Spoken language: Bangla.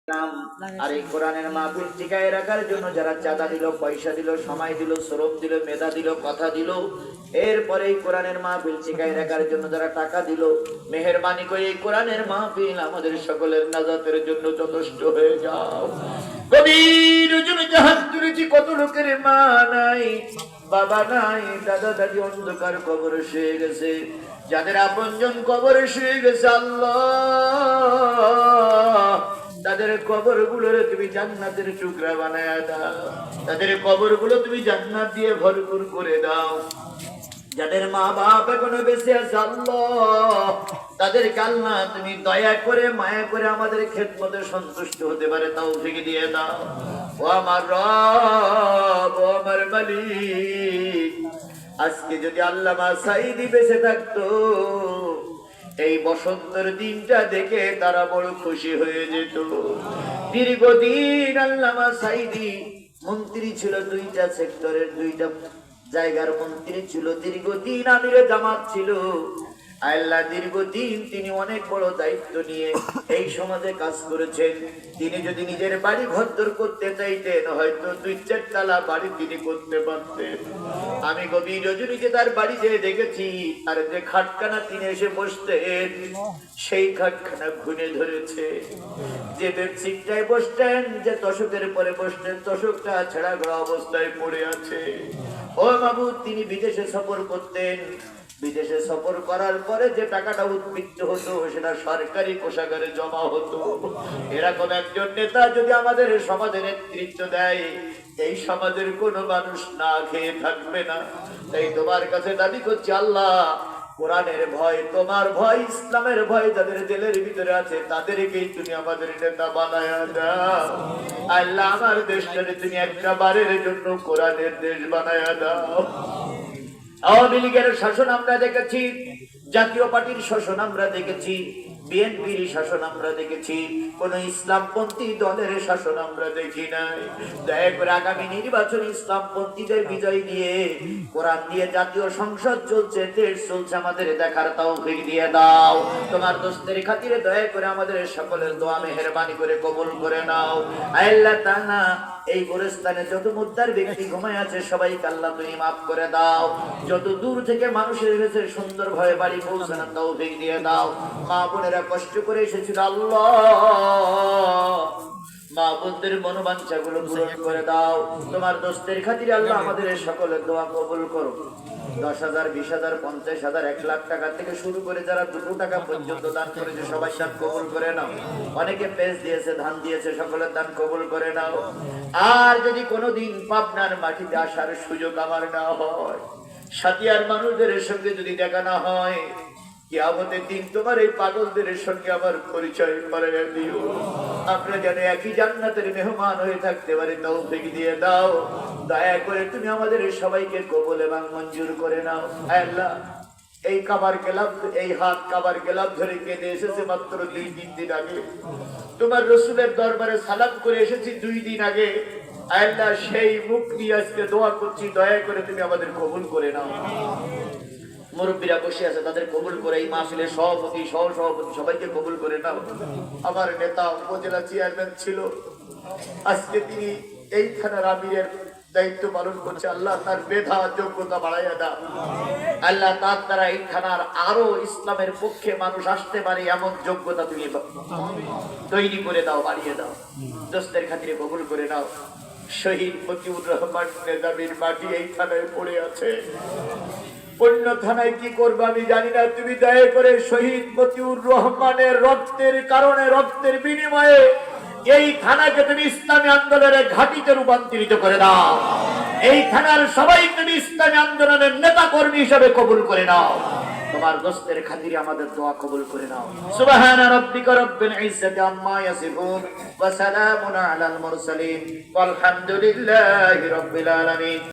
আর এই কোরআনের মাহফিল টিকায় রাখার জন্য যারা চাঁদা দিল, পয়সা দিল, সময় দিল, শ্রম দিল, মেধা দিল, কথা দিল, এরপরে এই কোরআনের মাহফিল টিকায় রাখার জন্য যারা টাকা দিল, মেহেরবানি করে এই কোরআনের মাহফিল আমাদের সকলের নাজাতের জন্য যথেষ্ট হয়ে যাও। কবির জন্য জাহাজ তুলেছি, কত লোকের মা নাই, বাবা নাই, দাদা দাদি অন্ধকার কবরে শুয়ে গেছে, যাদের আপনজন কবরে শুয়ে গেছে, আল্লাহ তাদের কবর গুলোরে তুমি জান্নাতের টুকরা বানায় দাও, তাদের কবর গুলো তুমি জান্নাত দিয়ে ভরপুর করে দাও। যাদের মা বাপ এখনো বেঁচে আছে আল্লাহ, তাদের কান্না তুমি দয়া করে মায়া করে আমাদের খেদমতে সন্তুষ্ট হতে পারে তৌফিক দিয়ে দাও। ও আমার রব, ও আমার মালিক, আজকে যদি আল্লামা সাঈদী বেঁচে থাকতো, এই বসন্তের দিনটা দেখে তারা বড় খুশি হয়ে যেত। দীর্ঘদিন আল্লামা সাঈদী মন্ত্রী ছিল, দুইটা সেক্টরের দুইটা জায়গার মন্ত্রী ছিল, দীর্ঘদিন আমিরে জামাত ছিল। আল্লাহ দীর্ঘদিন তিনি অনেক বড় দায়িত্ব নিয়ে এই সমাজে কাজ করেছেন। তিনি যদি নিজের বাড়ি ঘরদোর করতে চাইতেন, হয়তো 2-4 তলা বাড়ি তিনি করতে পারতেন। আমি গভীর রজনীতে তার বাড়ি যেয়ে দেখেছি, আর যে খাটখানা তিনি এসে বসতেন, সেই খাটখানা ঘুরে ধরেছে। যে বেডশিটটায় বসতেন, যে তোশকের পরে বসতেন, তোশকটা ছেঁড়া গড়া অবস্থায় পড়ে আছে। ও মাবুদ, তিনি বিদেশে সফর করতেন, বিদেশে সফর করার পরে যে টাকাটা উৎপীড়িত হতো, সেটা সরকারি কোষাগারে জমা হতো। এরকম একজন নেতা যদি আমাদের সমাজে নেতৃত্ব দেয়, এই সমাজের কোনো মানুষ না খেয়ে থাকবে না। তাই তোমার কাছে দাবি করছি আল্লাহ, কোরআনের ভয়, তোমার ভয়, ইসলামের ভয় যাদের দিলের ভিতরে আছে, তাদেরকেই তুমি আমাদের নেতা বানায় দাও। আল্লাহ, আমার দেশটাকে তুমি একটা বারের জন্য কোরআনের দেশ বানায় দাও। আওয়ামী লীগের শাসন আমরা দেখেছি, জাতীয় পার্টির শাসন আমরা দেখেছি, বিএনপির শাসন আমরা দেখেছি, কোন ইসলামপন্থী দলের শাসন আমরা দেখি নাই। দয়া করে আগামী নির্বাচন ইসলামপন্থীদের বিজয় দিয়ে, কোরআন দিয়ে জাতীয় সংসদ চলছে, দেশ চলছে, আমাদের দেখার তৌফিক দিয়ে দাও। তোমার দোস্তের খাতিরে দয়া করে আমাদের সকলের দোয়া মেহেরবানি করে কবুল করে নাও। আল্লাহ তাআলা, এই গোরস্থানে যত মুদ্দার ব্যক্তি ঘুমায় আছে, সবাইকে আল্লাহ তুমি মাফ করে দাও। যত দূর থেকে মানুষের কাছে সুন্দরভাবে বাড়ি পৌঁছানোর তৌফিক দিয়ে দাও। মা বোনেরা কষ্ট করে এসেছিল আল্লাহ, মা বোনদের মনোবাঞ্ছা গুলো পূরণ করে দাও। তোমার দোস্তের খাতিরে আল্লাহ আমাদের সকলের দোয়া কবুল করো। 10,000, 20,000, 50,000, 1 লাখ টাকা থেকে শুরু করে যারা 2 টাকা পর্যন্ত দান করেছে, সবাই দান কবুল করে নাও। অনেকে পেজ দিয়েছে, ধান দিয়েছে, সকলের দান কবুল করে নাও। আর যদি কোনোদিন পাবনার মাটিতে আসার সুযোগ আমার না হয়, সাথিয়ার মানুষদের সঙ্গে যদি দেখা না হয়, কিয়ামতের দিন তোমার এই পাগলদের সঙ্গে আমার পরিচয় করাইয়া দিও। আমরা যেন একই জান্নাতের মেহমান হয়ে থাকতে পারি তৌফিক দিয়ে দাও। দয়া করে তুমি আমাদের সবাইকে কবুল এবং মঞ্জুর করে নাও। আল্লাহ, এই কাবার গেলাম, এই হাত কাবার গেলাম ধরে কেঁদে এসেছে মাত্র 2-3 দিন আগে। তোমার রসুলের দরবারে সালাম করে এসেছি 2 দিন আগে। আল্লাহ, সেই মুখ নিয়ে আজকে দোয়া করছি, দয়া করে তুমি আমাদের কবুল করে নাও। মুরব্বীরা বসে আছে, তাদের কবুল করে, এই মাহফিলের সভাপতি, সহসভাপতি সবাইকে কবুল করে নাও। আমার নেতা উপজেলা চেয়ারম্যান ছিল, আজকে তিনি এই থানার আমিরের দায়িত্ব পালন করছে। আল্লাহ, তার মেধা যোগ্যতা বাড়াইয়া দাও। আল্লাহ, তার দ্বারা এই থানার আরো ইসলামের পক্ষে মানুষ আসতে পারে এমন যোগ্যতা তুমি তৈরি করে দাও, বাড়িয়ে দাও। দোস্তের খাতিরে কবুল করে নাও। শহীদ মতিউর রহমান নেজামীর মাটি এই থানায় পড়ে আছে, অন্য থানায় কি করবো আমি জানি না। তুমি দয়া করে শহীদ মতিউর রহমানের রক্তের কারণে, রক্তের বিনিময়ে এই থানাকে তুমি ইসলামী আন্দোলনের ঘাঁটিতে রূপান্তরিত করে দাও। এই থানার সবাই তুমি ইসলামী আন্দোলনের নেতা কর্মী হিসেবে কবুল করে নাও। তোমার দোস্তের খাতিরে আমাদের দোয়া কবুল করে নাও। সুবহানা রাব্বিকা রাব্বিল ইজ্জাতি আম্মা ইয়াসিফুন ওয়া সালামুন আলাল মুরসালিন ওয়াল হামদুলিল্লাহি রাব্বিল আলামিন।